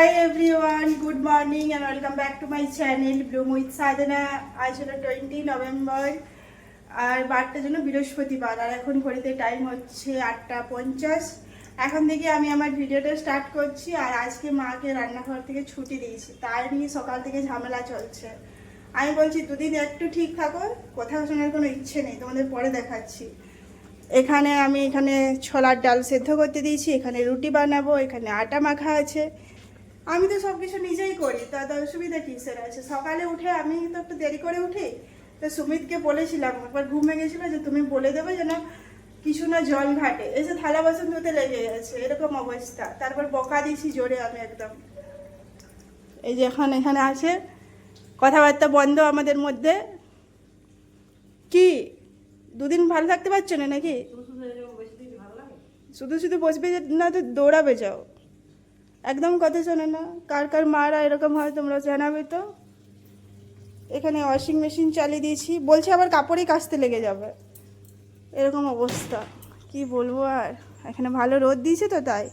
Hi everyone, good morning and welcome back to my channel Bloom with Sadhana. আজ হলো 20 November আর বারটা জন্য বৃহস্পতিবার আর এখন ঘড়িতে টাইম হচ্ছে 8:50। এখন থেকে আমি আমার ভিডিওটা স্টার্ট করছি আর আজকে মাকে রান্নাঘর থেকে ছুটি দিয়েছি, তাই নিয়ে সকাল থেকে ঝামেলা চলছে। আমি বলছি দুদিন একটু ঠিক থাকো, কোথাও শোনার কোনো ইচ্ছে নেই, তোমাদের পরে দেখাচ্ছি। আমি এখানে ছোলার ডাল সেদ্ধ করতে দিয়েছি, এখানে রুটি বানাবো, এখানে আটা মাখা আছে। আমি তো সব কিছু নিজেই করি, তাতে অসুবিধা কিসের আছে। সকালে উঠে আমি তো একটু দেরি করে উঠি, তো সুমিতকে বলেছিলাম একবার ঘুমে গেছিলো যে তুমি বলে দেবে যেন কিছু না জল ঘাটে, এসে থালা বাসন ধুতে লেগে গেছে, এরকম অবস্থা। তারপর বকা দিয়েছি জোরে আমি একদম। এই যে এখানে আছে, কথাবার্তা বন্ধ আমাদের মধ্যে। কি দুদিন ভালো থাকতে পারছো না নাকি? শুধু শুধু বসবে না তো দৌড়াবে যাও, একদম কথা শোনে না। কার কার মারা এরকম হয় তোমরা জানাবে তো। এখানে ওয়াশিং মেশিন চালিয়ে দিয়েছি, বলছে আবার কাপড়ই কাচতে লেগে যাবে, এরকম অবস্থা। কি বলবো আর, এখানে ভালো রোদ দিয়েছে তো তাই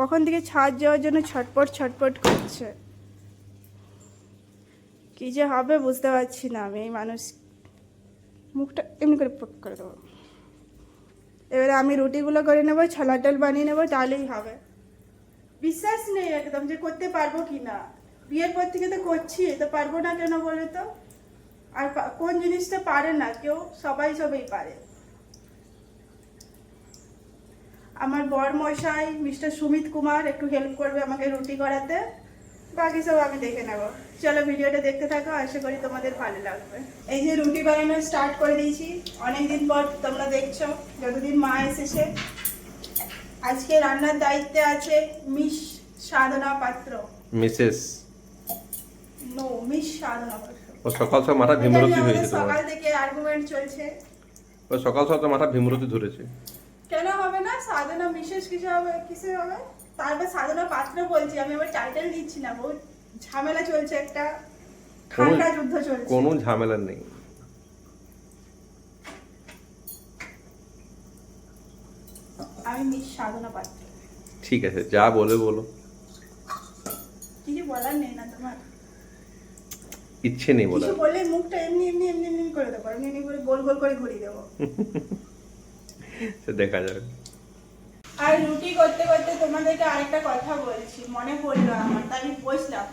কখন থেকে ছাদ যাওয়ার জন্য ছটপট করছে। কি যে হবে বুঝতে পারছি না আমি। এই মানুষ মুখটা এমনি করে পট করে দেবো। এবারে আমি রুটিগুলো করে নেবো, ছোলার ডাল বানিয়ে নেবো, তাহলেই হবে। বিশ্বাস নেই একদম যে করতে পারবো কি না। বিয়ের পর থেকে তো করছি, তো পারবো না কেন বলে তো। আর কোন জিনিসটা পারে না কেউ, সবাই পারে। আমার বর মশাই মিস্টার সুমিত কুমার একটু হেল্প করবে আমাকে রুটি করাতে, বাকি সব আমি দেখে নেব। চলো ভিডিওটা দেখতে থাকো, আশা করি তোমাদের ভালো লাগবে। এই যে রুটি বানানো স্টার্ট করে দিয়েছি, অনেকদিন পর তোমরা দেখছো, যতদিন মা এসেছে। আজকে রান্নার দায়িত্বে আছে মিস সাধনা পাত্র। মিসেস মিস সাধনা পাত্র। ও সকাল সকাল মাথা ভীমরতি হয়েছে তোমার। সকাল থেকে আর্গুমেন্ট চলছে। ও সকাল সকাল মাথা ভীমরতি ধরেছে। কেন হবে না? সাধনা মিসেস কিসে হবে, কিসে হবে? তারপর সাধনা পাত্র বলছি, আমি আবার টাইটেল দিচ্ছি না। বহুত ঝামেলা চলছে, একটা ঠান্ডা যুদ্ধ চলছে। কোনো ঝামেলা নেই। আমি মিস সাধনা পাত্র। ঠিক আছে, যা বলে বলো। কিছু বলার নেই না তোমার? ইচ্ছে নেই বলার। কিছু বললে মুখটা এমনি করে দেবো, এমনি করে গোল করে ঘুরিয়ে দেবো। সে দেখা যাবে। আর রুটি করতে করতে তোমাদেরকে আরেকটা কথা বলছি, মনে পড়লো আমার, তাই আমি বসলাম।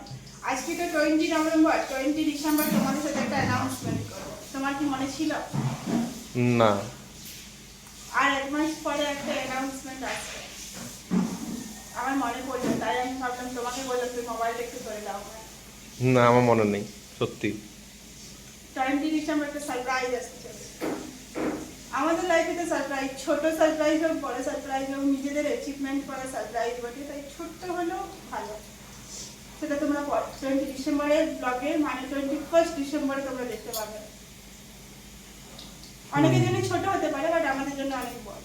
আজকে তো 20 নভেম্বর, 20 ডিসেম্বর তোমাদের সাথে একটা অ্যানাউন্সমেন্ট করবো। তোমার কি মনে ছিল? না। আর 1 মাস পরে একটা অ্যানাউন্সমেন্ট আছে, আমার মনে পড়লো, তাই আমি ভাবলাম তোমাকে বললাম তুমি মোবাইলটা একটু ধরে দাও। না, আমার মনে নেই সত্যি। 20 ডিসেম্বর একটা সারপ্রাইজ আসছে আমাদের লাইফে। তো সারপ্রাইজ, ছোট সারপ্রাইজ হোক বড় সারপ্রাইজ হোক, নিজেদের অ্যাচিভমেন্ট করা সারপ্রাইজ বটে, তাই ছোট্ট হলেও ভালো। সেটা তোমরা 20 ডিসেম্বরের ব্লগে, মানে 21 ডিসেম্বরে তোমরা দেখতে পাবে। অনেকের জন্য ছোট হতে পারে, বাট আমাদের জন্য অনেক বড়,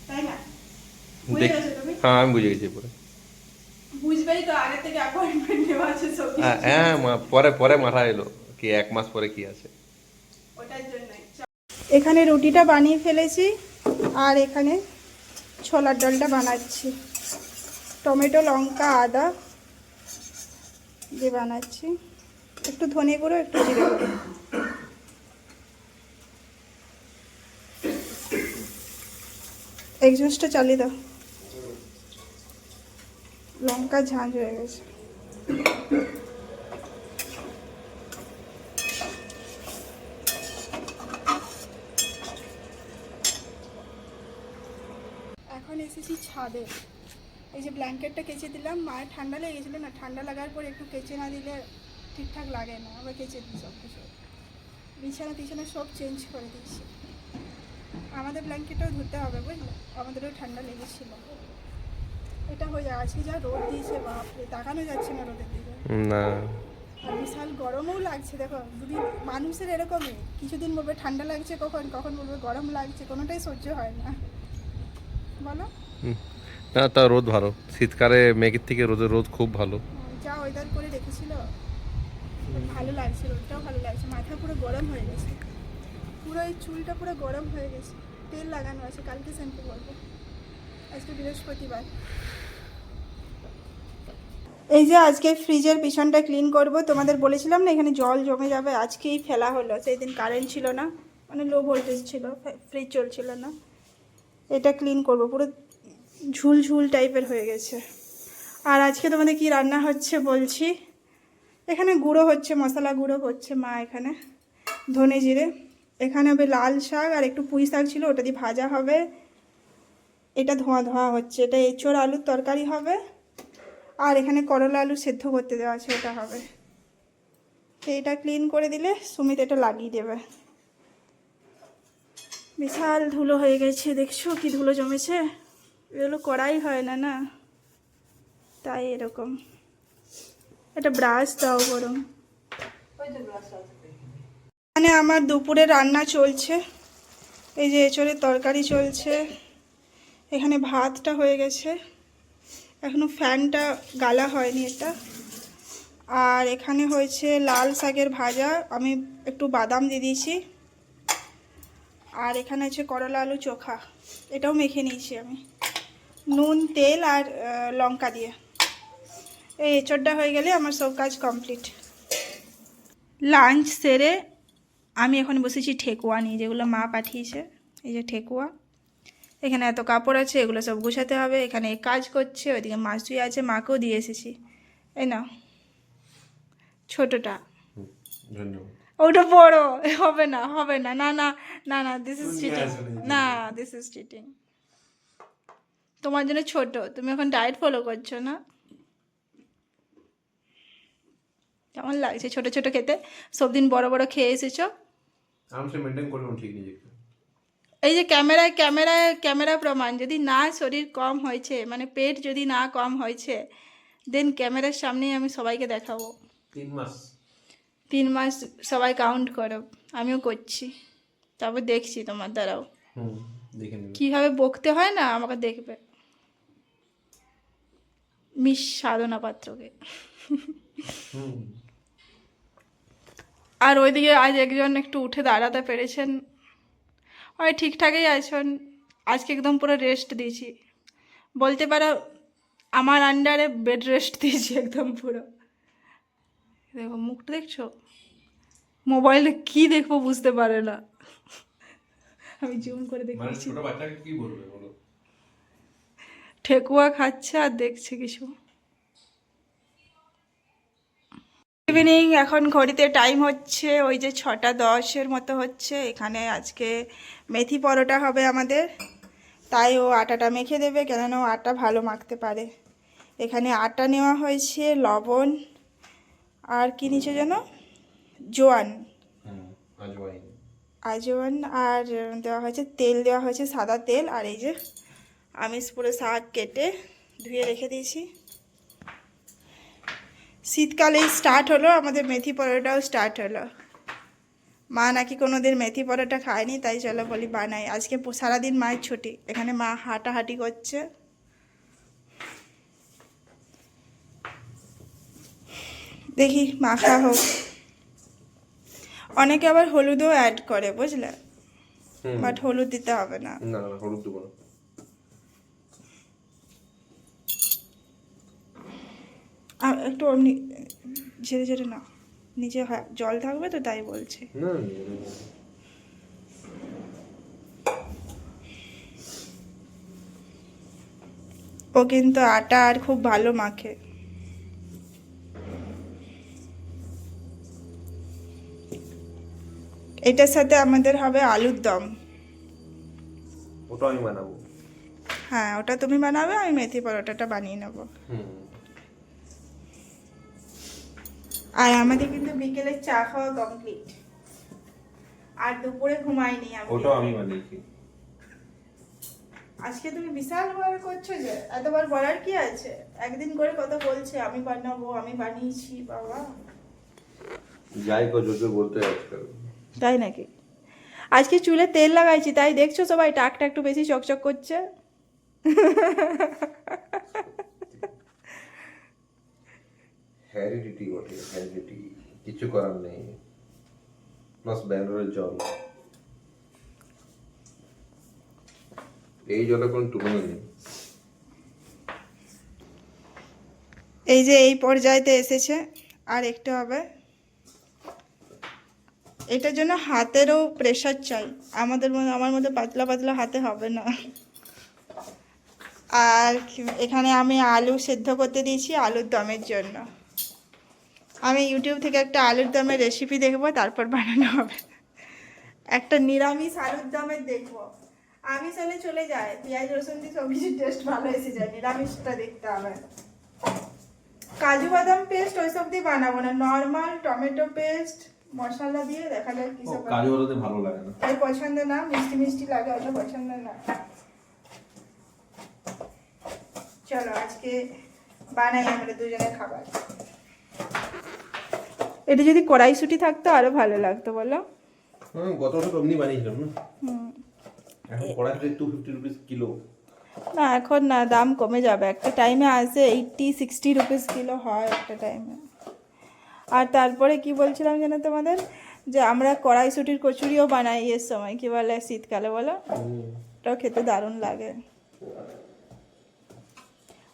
তাই না? বুঝে গেছো তুমি? হ্যাঁ, আমি বুঝে গেছি পুরো। বুঝবেই তো, আগে থেকে অ্যাপয়েন্টমেন্ট নেওয়া আছে সব। হ্যাঁ, পরে মাথা এলো কি 1 মাস পরে কি আছে। ওটার জন্যই এখানে রুটিটা বানিয়ে ফেলেছি আর এখানে ছোলার ডালটা বানাচ্ছি। টমেটো, লঙ্কা, আদা দিয়ে বানাচ্ছি, একটু ধনে গুঁড়ো, একটু জিরে গুঁড়ো। এক্সস্টটা চালিয়ে দাও, লঙ্কা ঝাঁঝ হয়ে গেছে। এখন এসেছি ছাদে। এই যে ব্ল্যাঙ্কেটটা কেচে দিলাম, মায়ের ঠান্ডা লেগে গেছিলো না, ঠান্ডা লাগার পর একটু কেচে না দিলে ঠিকঠাক লাগে না, আবার কেচে দিই সব কিছু। বিছানা সব চেঞ্জ করে দিয়েছি। আমাদের ব্ল্যাঙ্কেটটাও ধুতে হবে বুঝলে, আমাদেরও ঠান্ডা লেগেছিল। এটা হয়ে আজকে যা রোদ দিয়েছে, বাপরে তাকানো যাচ্ছে না রোদের দিকে না। আর বিশাল গরমও লাগছে। দেখো দুদিন মানুষের এরকমই, কিছুদিন বলবে ঠান্ডা লাগছে, কখন বলবে গরম লাগছে, কোনোটাই সহ্য হয় না, বলো? না, তা রোদ ভালো, শীতকালে মেঘের থেকে রোদ খুব ভালো। যা ওয়েদার করে রেখেছিল, ভালো লাগছে, রোদটাও ভালো লাগছে। মাথা পুরো গরম হয়ে গেছে, পুরো এই চুলটা পুরো গরম হয়ে গেছে। তেল লাগানো আছে, কালকে শ্যাম্পু করবো। আজকে বৃহস্পতিবার। এই যে আজকে ফ্রিজের পিছনটা ক্লিন করব, তোমাদের বলেছিলাম না এখানে জল জমে যাবে, আজকেই ফেলা হলো। সেই দিন কারেন্ট ছিল না, মানে লো ভোল্টেজ ছিল, ফ্রিজ চলছিল না। এটা ক্লিন করব, পুরো ঝুল ঝুল টাইপের হয়ে গেছে। আর আজকে তোমাদের কি রান্না হচ্ছে বলছি। এখানে গুঁড়ো হচ্ছে, মশলা গুঁড়ো করছে মা, এখানে ধনে জিরে। এখানে হবে লাল শাক আর একটু পুঁই শাক ছিল, ওটা দিয়ে ভাজা হবে। এটা ধোঁয়া ধোঁয়া হচ্ছে, এটা এঁচোড় আলুর তরকারি হবে। আর এখানে করলা আলু সেদ্ধ করতে দেওয়া আছে, ওটা হবে। তো এটা ক্লিন করে দিলে সুমিত এটা লাগিয়ে দেবে। বিশাল ধুলো হয়ে গেছে, দেখছো কি ধুলো জমেছে। এগুলো করাই হয় না না, তাই এরকম। একটা ব্রাশ দাও বরং। মানে আমার দুপুরে রান্না চলছে, এই যে এঁচোড়ের তরকারি চলছে, এখানে ভাতটা হয়ে গেছে, এখনো ফ্যানটা গালা হয়নি এটা। আর এখানে হয়েছে লাল শাকের ভাজা, আমি একটু বাদাম দিয়ে দিয়েছি। আর এখানে আছে করলা আলু চোখা, এটাও মেখে নিয়েছি আমি নুন তেল আর লঙ্কা দিয়ে। এই এঁচোড়টা হয়ে গেলে আমার সব কাজ কমপ্লিট। লাঞ্চ সেরে আমি এখন বসেছি ঠেকুয়া নিয়ে, যেগুলো মা পাঠিয়েছে। এই যে ঠেকুয়া, এখানে এত কাপড় আছে, এগুলো সব গুছাতে হবে। এখানে কাজ করছে, ওইদিকে মাছ ধুয়ে আছে, মাকেও দিয়ে এসেছি। এই না ছোটটা, ধন্যবাদ। ওটা বড় হবে না, হবে না, না না না না, দিস ইজ চিটিং, না দিস ইজ চিটিং। তোমার জন্য ছোট, তুমি এখন ডায়েট ফলো করছো না। কেমন লাগছে ছোট ছোট খেতে? সব দিন বড় বড় খেয়ে এসেছো। আরামসে মেনটেন করলাম ঠিক নিজেকে। এই যে ক্যামেরায় ক্যামেরায় ক্যামেরা প্রমাণ, যদি না শরীর কম হয়েছে, মানে পেট যদি না কম হয়েছে, দেন ক্যামেরার সামনেই আমি সবাইকে দেখাবো। 3 মাস সবাই কাউন্ট করো, আমিও করছি, তারপর দেখছি তোমার দ্বারাও দেখে নেব কীভাবে বকতে হয় না, আমাকে দেখবে। মিস সাধনা পাত্রকে। আর ওইদিকে আজ একজন একটু উঠে দাঁড়াতে পেরেছেন, ওই ঠিকঠাকই আছেন। আজকে একদম পুরো রেস্ট দিয়েছি, বলতে পারো আমার আন্ডারে বেড রেস্ট দিয়েছি একদম পুরো। দেখো মুখটা দেখছো, মোবাইলে কি দেখবো বুঝতে পারে না, আমি জুম করে দেখছি। ছোট বাচ্চাকে কি বলবে বলো? ঠেকুয়া খাচ্ছে আর দেখছে কিছু। ইভিনিং, এখন ঘড়িতে টাইম হচ্ছে ওই যে 6:10 মতো হচ্ছে। এখানে আজকে মেথি পরোটা হবে আমাদের, তাই ও আটাটা মেখে দেবে, কেননা ও আটা ভালো মাখতে পারে। এখানে আটা নেওয়া হয়েছে, লবণ আর কি নিচে যেন, জোয়ান, আজওয়ান, আর দেওয়া হয়েছে তেল, দেওয়া হয়েছে সাদা তেল। আর এই যে আমিষ পুরো শাক কেটে ধুয়ে রেখে দিয়েছি। শীতকালে স্টার্ট হলো আমাদের মেথি পরোটাও স্টার্ট হলো। মা নাকি কোনোদিন মেথি পরোটা খায়নি, তাই চলো বলি বানাই। আজকে সারাদিন মায়ের ছুটি, এখানে মা হাঁটাহাঁটি করছে। দেখি মাখা হোক। অনেকে আবার হলুদও অ্যাড করে, বুঝলে, বাট হলুদ দিতে হবে না। না না, হলুদ দেবো না। আর একটু ঝেড়ে ঝেড়ে না, নিচে জল থাকবে তো, তাই বলছি। ও কিন্তু আটা আর খুব ভালো মাখে। এটার সাথে আমাদের হবে আলুর দম। ওটা আমি বানাবো। হ্যাঁ, ওটা তুমি বানাবে, আমি মেথি পরোটাটা বানিয়ে নেব। আর আমাদের কিন্তু বিকেলে চা খাওয়া কমপ্লিট, আর দুপুরে ঘুমাইনি আমি। ওটাও আমি বানিয়েছি। আজকে তুমি বিশাল ভাবে করছো যে, এতবার বলার কি আছে? একদিন করে কত বলছে আমি বানাবো, আমি বানিয়েছি, বাবা যাই কো জোর বলতে আজকাল। তাই নাকি? আজকে চুলে তেল লাগাইছি, তাই দেখছো সবাই টাকটা একটু বেশি চকচক করছে। হ্যারিডিটি বটে, হ্যারিডিটি, কিছু করার নেই। প্লাস ব্যাঙ্গালোরের জল, এই জলে কোনো তুলনা নেই। এই যে এই পর্যায়েতে এসেছে, আর একটু হবে। এটার জন্য হাতেরও প্রেশার চাই, আমার মধ্যে পাতলা পাতলা হাতে হবে না। আর এখানে আমি আলু সেদ্ধ করতে দিয়েছি আলুর দমের জন্য। আমি ইউটিউব থেকে একটা আলুর দমের রেসিপি দেখবো, তারপর বানানো হবে। একটা নিরামিষ আলুর দমের দেখবো। আমিষ হলে চলে যায়, পেঁয়াজ রসুন দিয়ে সব কিছুর টেস্ট ভালো এসে যায়, নিরামিষটা দেখতে হবে। কাজু বাদাম পেস্ট ওইসব দিয়ে বানাবো না, নর্মাল টমেটো পেস্ট মশলা দিয়ে দেখা যাক কি সব। কাজু বাদাম ভালো লাগে না, তাই পছন্দ না, মিষ্টি মিষ্টি লাগে, ওটা পছন্দ না। চলো আজকে বানাই আমরা দুজনের খাবার। এটা যদি কড়াইশুঁটি থাকতো আরো ভালো লাগতো, বলো? গত বছর অমনি বানিয়েছিলাম না। এখন কড়াইশুঁটি 250 রুপিস কিলো। না এখন না, দাম কমে যাবে, একটা টাইমে আসে 80-60 রুপিস কিলো হয় একটা টাইমে। আর তারপরে কি বলছিলাম জানো তোমাদের, যে আমরা কড়াইশুঁটির কচুরিও বানাই এর সময়, কি বলে শীতকালে, বলো? ওটাও খেতে দারুণ লাগে।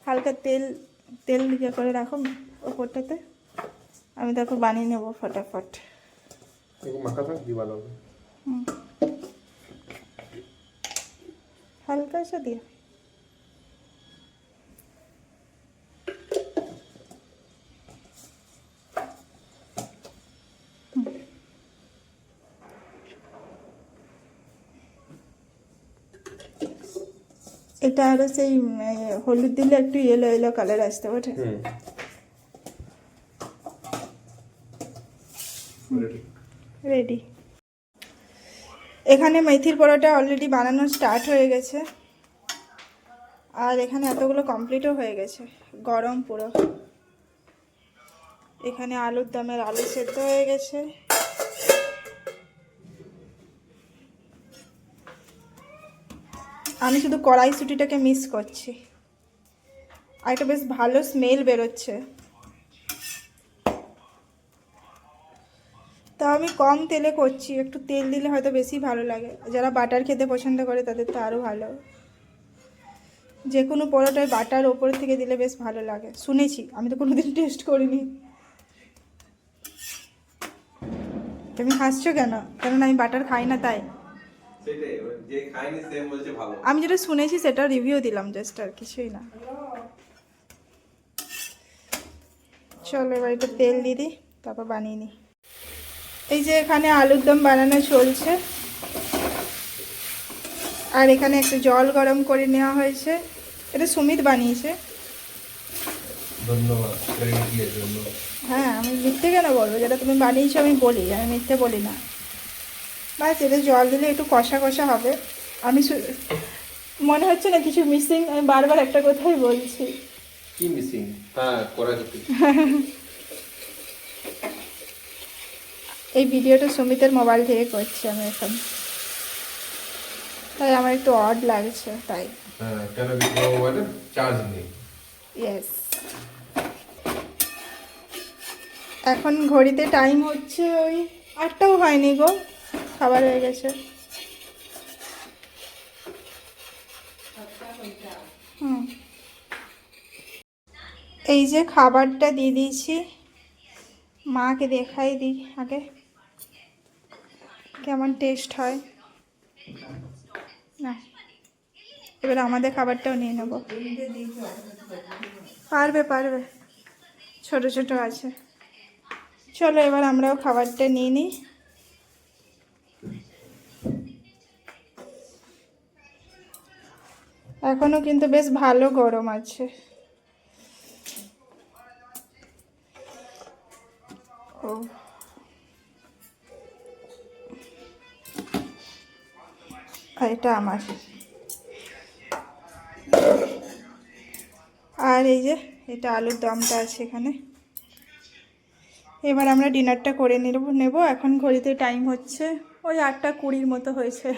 হালকা তেল তেল ইয়ে করে রাখো ওপরটাতে, আমি তারপর বানিয়ে নেবো ফটাফট। মাখা থাক দি বানাবো। হালকা সা দিয়ে এটা আরো সেই হলুদ দিলে একটু ইয়েলো ইয়েলো কালার আসতে ওঠে। রেডি। এখানে মেথির পরোটা অলরেডি বানানো স্টার্ট হয়ে গেছে, আর এখানে এতগুলো কমপ্লিটও হয়ে গেছে, গরম পুরো। এখানে আলুর দমের আলু সেদ্ধ হয়ে গেছে। আমি শুধু কড়াইশুঁটিটাকে মিস করছি, আর একটা বেশ ভালো স্মেল বেরোচ্ছে। তা আমি কম তেলে করছি, একটু তেল দিলে হয়তো বেশি ভালো লাগে। যারা বাটার খেতে পছন্দ করে তাদের তো আরও ভালো। যে কোনো পরোটায় বাটার ওপর থেকে দিলে বেশ ভালো লাগে, শুনেছি, আমি তো কোনোদিন টেস্ট করিনি। তুমি হাসছো কেন? কারণ আমি বাটার খাই না তাই? আমি যেটা শুনেছি সেটা রিভিউ দিলাম জাস্ট, আর কিছুই না। চলো এবার একটু তেল দিয়ে দিই, তারপর বানিয়ে নিই। এই যে এখানে আলুর দম বানানো চলছে, আর এখানে একটু জল গরম করে নেওয়া হয়েছে। এটা সুমিত বানিয়েছে, ধন্যবাদ। হ্যাঁ আমি মিথ্যে কেন বলবো, যেটা তুমি বানিয়েছো আমি বলি, আমি মিথ্যে বলি না। বাস এটা জল দিলে একটু কষা কষা হবে। আমি মনে হচ্ছে না কিছু মিসিং? আমি বারবার একটা কথাই বলছি। কি মিসিং? হ্যাঁ কড়াইশুঁটি। এই ভিডিওটা সুমিতের মোবাইল থেকে করছি আমি এখন, তাই আমার একটু অড লাগছে তাই। হ্যাঁ কেন মোবাইলে চার্জ নেই। ইয়েস। এখন ঘড়িতে টাইম হচ্ছে ওই 8টাও হয়নি গো, খাবার হয়ে গেছে। এই যে খাবারটা দিয়ে দিয়েছি, মাকে দেখাই দিই আগে কেমন টেস্ট হয়। না এবার আমাদের খাবারটাও নিয়ে নেব। পারবে পারবে, ছোট ছোট আছে। চলো এবার আমরাও খাবারটা নিয়ে নিই। এখনো কিন্তু বেশ ভালো গরম আছে। ও এটা আমার, আর এই যে এটা আলুর দমটা আছে এখানে। এবার আমরা ডিনারটা করে নেব। এখন ঘড়িতে টাইম হচ্ছে ওই 8টা 20 মতো হয়েছে।